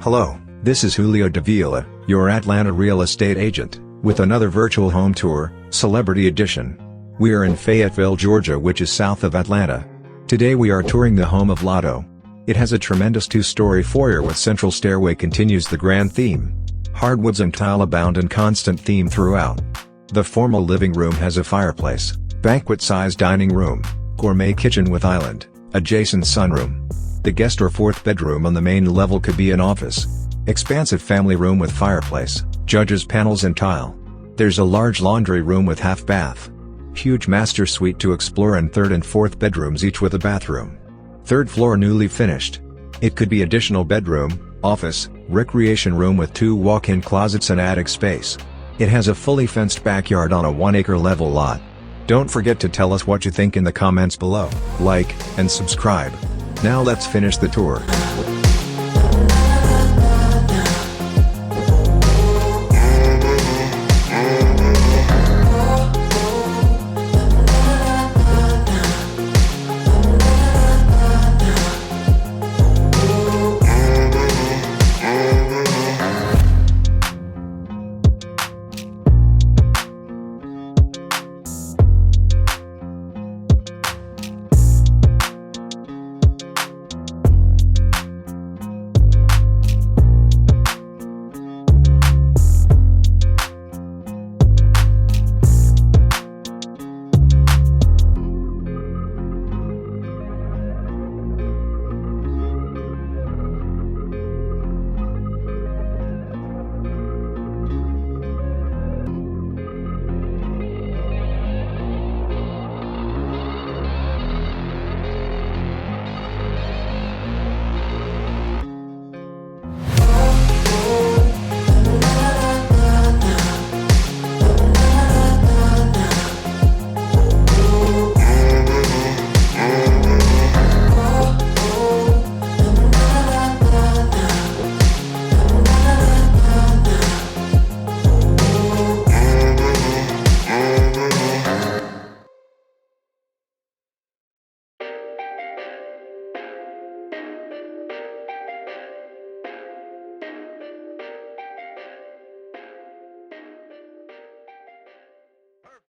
Hello, this is Julio Davila, your Atlanta real estate agent, with another virtual home tour, Celebrity Edition. We are in Fayetteville, Georgia, which is south of Atlanta. Today we are touring the home of Latto. It has a tremendous two-story foyer with central stairway, continues the grand theme. Hardwoods and tile abound and constant theme throughout. The formal living room has a fireplace, banquet-sized dining room, gourmet kitchen with island, adjacent sunroom. The guest or fourth bedroom on the main level could be an office. Expansive family room with fireplace, judges panels and tile. There's a large laundry room with half bath. Huge master suite to explore, and third and fourth bedrooms each with a bathroom. Third floor newly finished. It could be additional bedroom, office, recreation room with 2 walk-in closets and attic space. It has a fully fenced backyard on a 1-acre level lot. Don't forget to tell us what you think in the comments below. Like and subscribe. Now let's finish the tour.